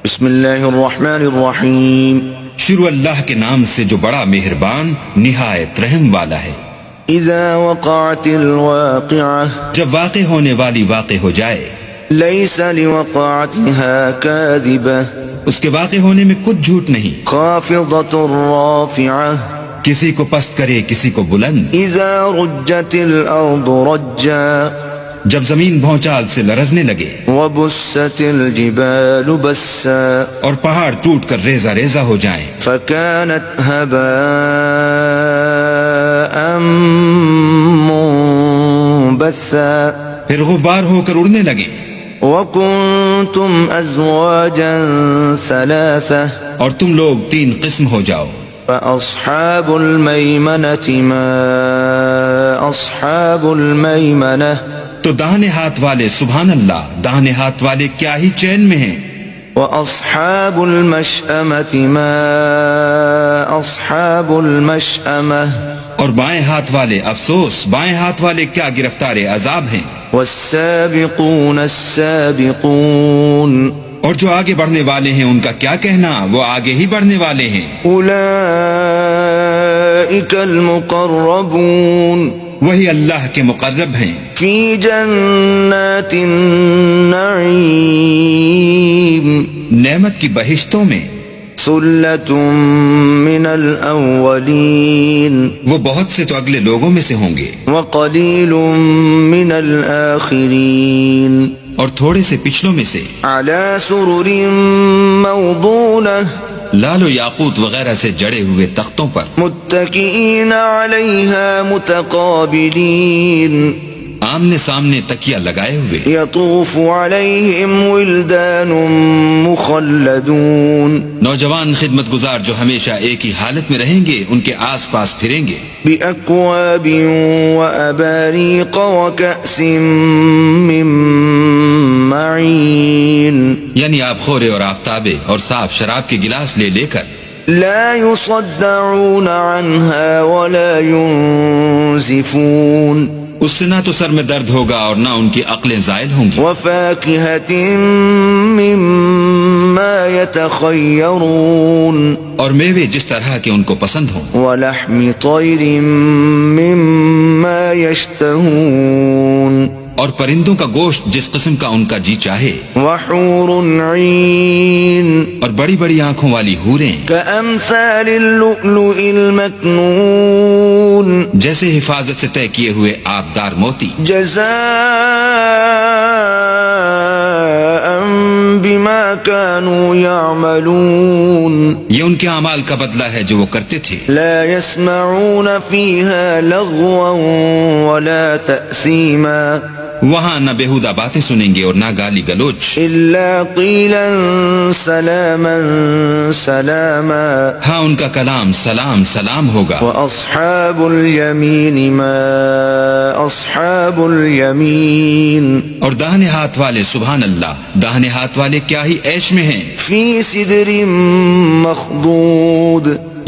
بسم اللہ الرحمن الرحیم شروع اللہ کے نام سے جو بڑا مہربان نہایت رحم والا ہے۔ اذا وقعت الواقعہ جب واقع ہونے والی واقع ہو جائے، لیس لوقعتها کاذبہ اس کے واقع ہونے میں کچھ جھوٹ نہیں، خافضۃ رافعہ کسی کو پست کرے کسی کو بلند۔ اذا رجت الارض رجا جب زمین بھونچال سے لرزنے لگے، وبست الجبال بسا اور پہاڑ ٹوٹ کر ریزہ ریزہ ہو جائیں، فكانت هباء منبثا پھر غبار ہو کر اڑنے لگے۔ وكنتم ازواجا ثلاثة اور تم لوگ تین قسم ہو جاؤ، فاصحاب الميمنة ما اصحاب الميمنة تو داہنے ہاتھ والے سبحان اللہ، داہنے ہاتھ والے کیا ہی چین میں ہیں، واصحاب المشأمة ما اصحاب المشأمة اور بائیں ہاتھ والے افسوس، بائیں ہاتھ والے کیا گرفتار عذاب ہیں۔ والسابقون السابقون اور جو آگے بڑھنے والے ہیں ان کا کیا کہنا، وہ آگے ہی بڑھنے والے ہیں۔ اولئک المقربون وہی اللہ کے مقرب ہیں، فی جنات النعیم نعمت کی بہشتوں میں۔ ثلۃ من الاولین وہ بہت سے تو اگلے لوگوں میں سے ہوں گے، وقلیل من الاخرین اور تھوڑے سے پچھلوں میں سے۔ علی سرر موضونہ لال و یاقوت وغیرہ سے جڑے ہوئے تختوں پر، متکئین علیہا متقابلین آمنے سامنے تکیہ لگائے ہوئے۔ یطوف علیہم ولدان مخلدون نوجوان خدمت گزار جو ہمیشہ ایک ہی حالت میں رہیں گے ان کے آس پاس پھریں گے۔ بأکواب وأباریق وکأس من معین یعنی آب خورے اور آفتابے اور صاف شراب کے گلاس لے لے کر۔ لا يصدعون عنها ولا ينزفون اس سے نہ تو سر میں درد ہوگا اور نہ ان کی عقلیں زائل ہوں گی۔ وفاکہۃ مما یتخیرون اور میوے جس طرح کے ان کو پسند ہوں۔ ولحم طیر مما یشتہون اور پرندوں کا گوشت جس قسم کا ان کا جی چاہے۔ وحور عین اور بڑی بڑی آنکھوں والی حوریں کامثال اللؤلؤ المکنون جیسے حفاظت سے طے کیے ہوئے آبدار موتی۔ جزاء بما كانوا يعملون یہ ان کے اعمال کا بدلہ ہے جو وہ کرتے تھے۔ لا يسمعون فيها لغوا ولا تأثيما وہاں نہ بےہودہ باتیں سنیں گے اور نہ گالی گلوچ، إلا قيلا سلاما سلاما ہاں ان کا کلام سلام سلام ہوگا۔ وأصحاب اليمين ما أصحاب اليمين اور داہنے ہاتھ والے سبحان اللہ، داہنے ہاتھ والے کیا ہی عیش میں ہیں، في سدر مخضود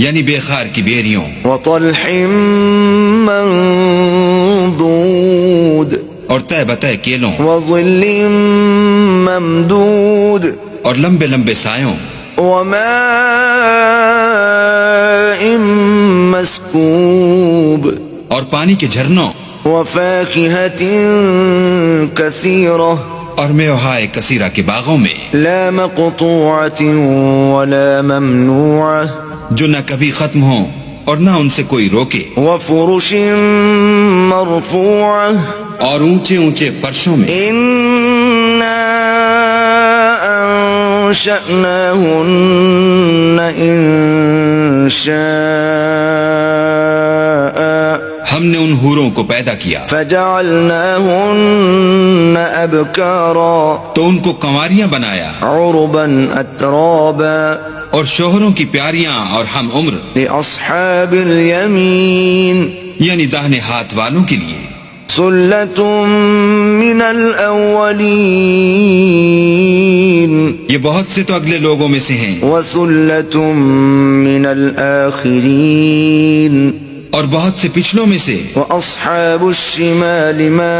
یعنی بے خار کی بیریوں، وطلح منضود اور تہ بتہ کیلوں، وظل ممدود اور لمبے لمبے سایوں، وماء مسکوب اور پانی کے جھرنوں، وفاکہۃ کثیرہ اور میوہائے کثیرہ کے باغوں میں، لا مقطوعۃ ولا ممنوعہ جو نہ کبھی ختم ہوں اور نہ ان سے کوئی روکے، وفرش مرفوعہ اور اونچے اونچے فرشوں میں۔ انا انشأناہن انشاء ہم نے ان حوروں کو پیدا کیا فجعلناہن ابکارا تو ان کو کنواریاں بنایا، عربا اترابا اور شوہروں کی پیاریاں اور ہم عمر، لأصحاب الیمین یعنی داہنے ہاتھ والوں کے لیے۔ ثلۃ من الاولین یہ بہت سے تو اگلے لوگوں میں سے ہیں، وثلۃ من الاخرین اور بہت سے پچھلوں میں سے. وأصحاب الشمال ما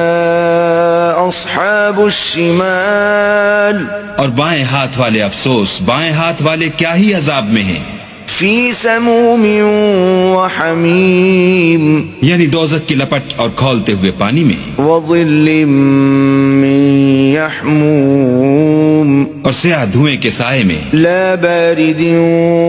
أصحاب الشمال اور بائیں ہاتھ والے افسوس، بائیں ہاتھ والے کیا ہی عذاب میں ہیں. في سموم وحميم یعنی دوزخ کی لپٹ اور کھولتے ہوئے پانی میں، وظل من يحموم اور سیاہ دھوئیں کے سائے میں، لا بارد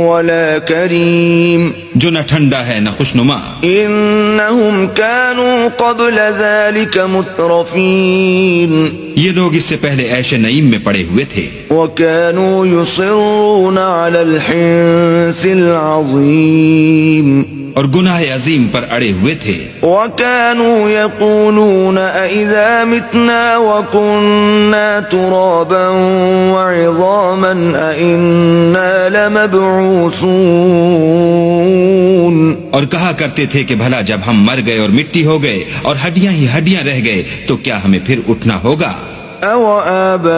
ولا كريم جو نہ ٹھنڈا ہے نہ خوشنما. إنهم كانوا قبل ذلك مترفين یہ لوگ اس سے پہلے عیش نعیم میں پڑے ہوئے تھے، وكانوا يصرون على الحنث العظيم اور گناہ عظیم پر اڑے ہوئے تھے. وكانوا يقولون أإذا متنا وكنا ترابا وعظاما أإنا لمبعوثون اور کہا کرتے تھے کہ بھلا جب ہم مر گئے اور مٹی ہو گئے اور ہڈیاں ہی ہڈیاں رہ گئے تو کیا ہمیں پھر اٹھنا ہوگا؟ أو آباؤنا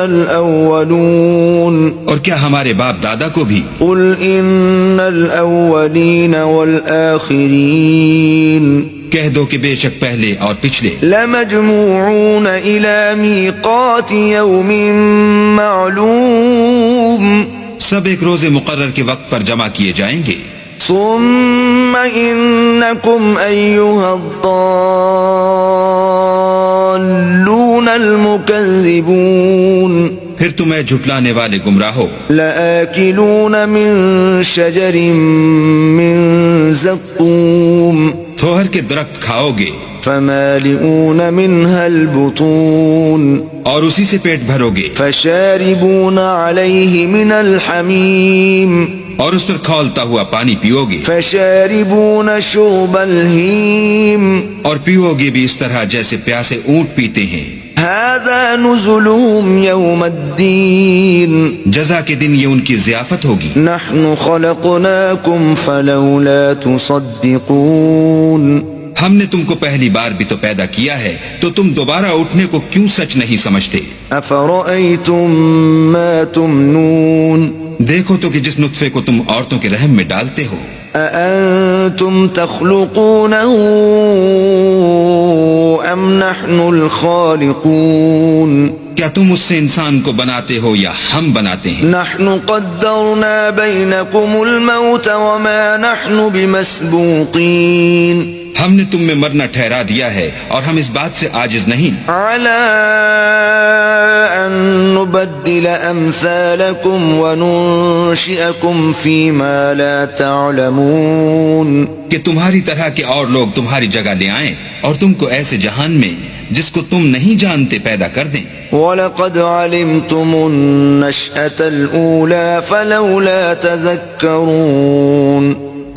الأولون اور کیا ہمارے باپ دادا کو بھی؟ قل إن الأولين والآخرين کہہ دو کہ بے شک پہلے اور پچھلے لمجموعون إلى ميقات يوم معلوم سب ایک روز مقرر کے وقت پر جمع کیے جائیں گے. ثم إنكم أيها الضالون المكذبون پھر تمہیں جھٹلانے والے گمراہو لآكلون من شجر من زقوم تھوہر کے درخت کھاؤ گے فمالئون منها البطون اور اسی سے پیٹ بھرو گے، فشاربون عليه من الحميم اور اس پر کھولتا ہوا پانی پیو گے، فشاربون شرب الهيم اور پیو گے بھی اس طرح جیسے پیاسے اونٹ پیتے ہیں. هذا نزلهم يوم الدين جزا کے دن یہ ان کی ضیافت ہوگی. نحن خلقناكم فلولا تصدقون ہم نے تم کو پہلی بار بھی تو پیدا کیا ہے تو تم دوبارہ اٹھنے کو کیوں سچ نہیں سمجھتے؟ أفرأيتم ما تمنون دیکھو تو کہ جس نطفے کو تم عورتوں کے رحم میں ڈالتے ہو، أأنتم تخلقونه أم نحن الخالقون کیا تم اس سے انسان کو بناتے ہو یا ہم بناتے ہیں؟ نحن قدرنا بينكم الموت وما نحن بمسبوقين ہم نے تم میں مرنا ٹھہرا دیا ہے اور ہم اس بات سے عاجز نہیں على أن نبدل أمثالكم وننشئكم فيما لا تعلمون کہ تمہاری طرح کے اور لوگ تمہاری جگہ لے آئیں اور تم کو ایسے جہان میں جس کو تم نہیں جانتے پیدا کر دیں. وَلَقَدْ عَلِمْتُمُ النَّشْأَةَ الْأُولَى فَلَوْلَا تَذَكَّرُونَ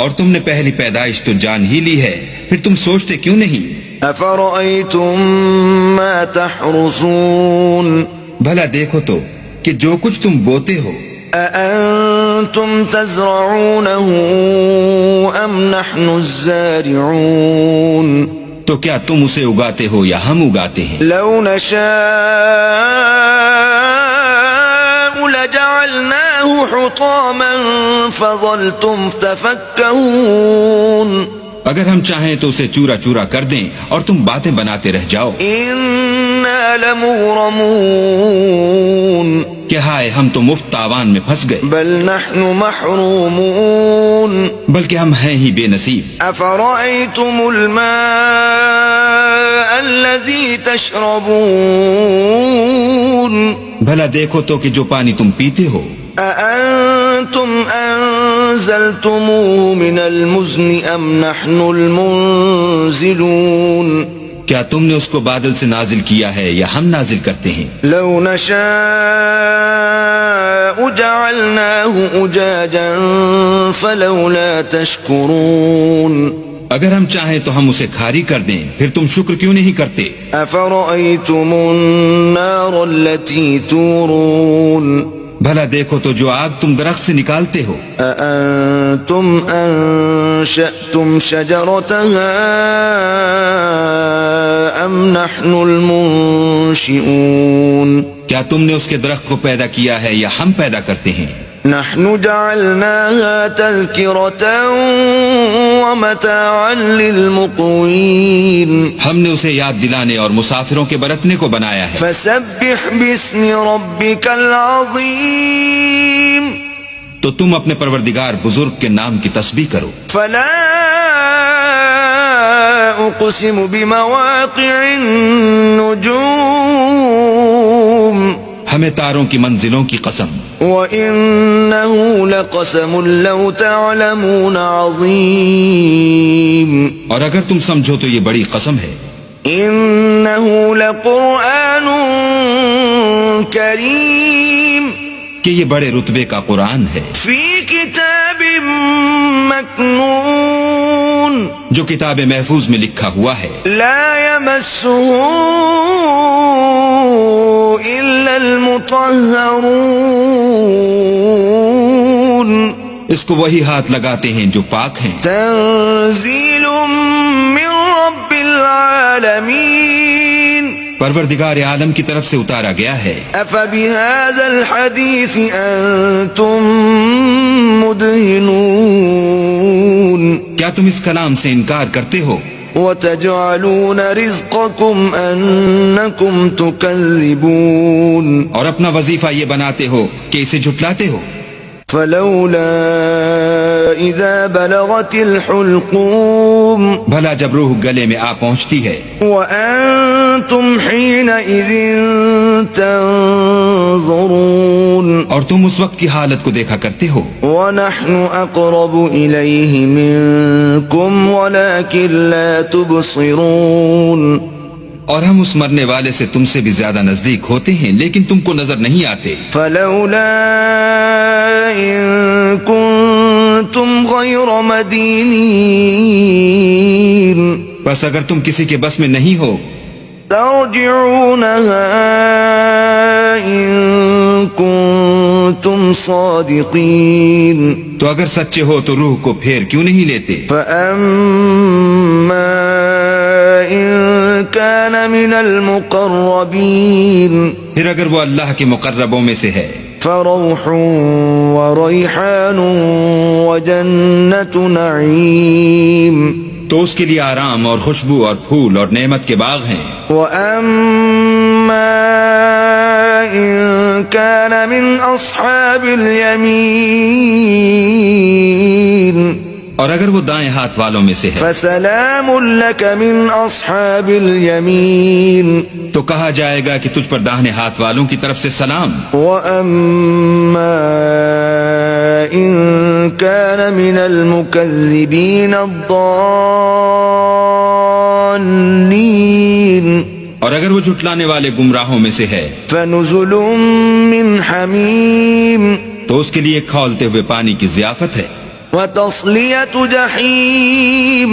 اور تم نے پہلی پیدائش تو جان ہی لی ہے، پھر تم سوچتے کیوں نہیں؟ أَفَرَأَيْتُم مَّا تَحْرُثُونَ بھلا دیکھو تو کہ جو کچھ تم بوتے ہو، أَأَنتُمْ تَزْرَعُونَهُ أَمْ نَحْنُ الزَّارِعُونَ تو کیا تم اسے اگاتے ہو یا ہم اگاتے ہیں؟ لَوْ نَشَاءُ لَجَعَلْنَاهُ حُطَامًا فَظَلْتُمْ تَفَكَّهُونَ اگر ہم چاہیں تو اسے چورا چورا کر دیں اور تم باتیں بناتے رہ جاؤ. إِنَّا لَمُغْرَمُونَ کہ ہائے ہم تو مفت تاوان میں پھنس گئے، بل نحن محرومون بلکہ ہم ہیں ہی بے نصیب. أفرأيتم الماء الذي تشربون بھلا دیکھو تو کہ جو پانی تم پیتے ہو، أأنتم أنزلتموه من المزن أم نحن المنزلون کیا تم نے اس کو بادل سے نازل کیا ہے یا ہم نازل کرتے ہیں؟ لو نشاء جعلناه أجاجا فلولا تشكرون اگر ہم چاہیں تو ہم اسے کھاری کر دیں، پھر تم شکر کیوں نہیں کرتے؟ أفرأيتم النار التي تورون بھلا دیکھو تو جو آگ تم درخت سے نکالتے ہو، أأنتم أنشأتم شجرتها أم نحن المنشئون کیا تم نے اس کے درخت کو پیدا کیا ہے یا ہم پیدا کرتے ہیں؟ نحن جعلناها تذكرة ومتاعا للمقوين ہم نے اسے یاد دلانے اور مسافروں کے برتنے کو بنایا ہے. فسبح باسم ربك العظيم تو تم اپنے پروردگار بزرگ کے نام کی تسبیح کرو. فلا اقسم بمواقع النجوم ہمیں تاروں کی منزلوں کی قسم. وَإِنَّهُ لَقَسَمٌ لَوْ تَعْلَمُونَ عَظِيمٌ اور اگر تم سمجھو تو یہ بڑی قسم ہے. إِنَّهُ لَقُرْآنٌ كَرِيمٌ کہ یہ بڑے رتبے کا قرآن ہے. فِي كِتَابٍ مَّكْنُونٍ جو کتاب محفوظ میں لکھا ہوا ہے. لَا يَمَسُّهُ إِلَّا الْمُطَهَّرُونَ اس کو وہی ہاتھ لگاتے ہیں جو پاک ہیں. تنزیل من رب العالمین پروردگار عالم کی طرف سے اتارا گیا ہے. افبهذا الحدیث انتم مدہنون کیا تم اس کلام سے انکار کرتے ہو؟ وتجعلون رزقكم انکم تکذبون اور اپنا وظیفہ یہ بناتے ہو کہ اسے جھٹلاتے ہو. فلولا اذا بلغت الحلقوم بھلا جب روح گلے میں آ پہنچتی ہے. وانتم حينئذ تنظرون اور تم اس وقت کی حالت کو دیکھا کرتے ہو. ونحن اقرب الیہ منکم ولکن لا تبصرون اور ہم اس مرنے والے سے تم سے بھی زیادہ نزدیک ہوتے ہیں لیکن تم کو نظر نہیں آتے. فلولا ان کنتم غیر مدینین بس اگر تم کسی کے بس میں نہیں ہو ترجعونها ان کنتم صادقین تو اگر سچے ہو تو روح کو پھیر کیوں نہیں لیتے. فاما ان كان من المقربین پھر اگر وہ اللہ کے مقربوں میں سے ہے فروح وریحان وجنت نعیم تو اس کے لیے آرام اور خوشبو اور پھول اور نعمت کے باغ ہیں. وَأَمَّا إِن كَانَ مِنْ أَصْحَابِ الْيَمِينِ اور اگر وہ دائیں ہاتھ والوں میں سے ہے فَسَلَامٌ لَكَ مِنْ أَصْحَابِ الْيَمِينِ تو کہا جائے گا کہ تجھ پر داہنے ہاتھ والوں کی طرف سے سلام. وَأَمَّا إِن كَانَ مِنَ الْمُكَذِّبِينَ الضَّالِّينَ اور اگر وہ جھٹلانے والے گمراہوں میں سے ہے فَنُزُلٌ مِّنْ حَمِيمٍ تو اس کے لیے کھولتے ہوئے پانی کی ضیافت ہے. وَتَصْلِيَةُ جَحِيمٍ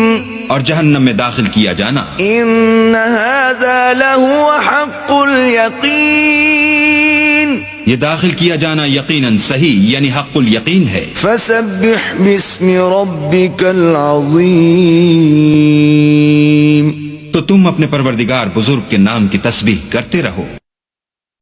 اور جہنم میں داخل کیا جانا. إِنَّ هَذَا لَهُوَ حَقُّ الْيَقِينِ یہ داخل کیا جانا یقیناً صحیح یعنی حق الیقین ہے. فَسَبِّحْ بِاسْمِ رَبِّكَ الْعَظِيمِ تو تم اپنے پروردگار بزرگ کے نام کی تسبیح کرتے رہو.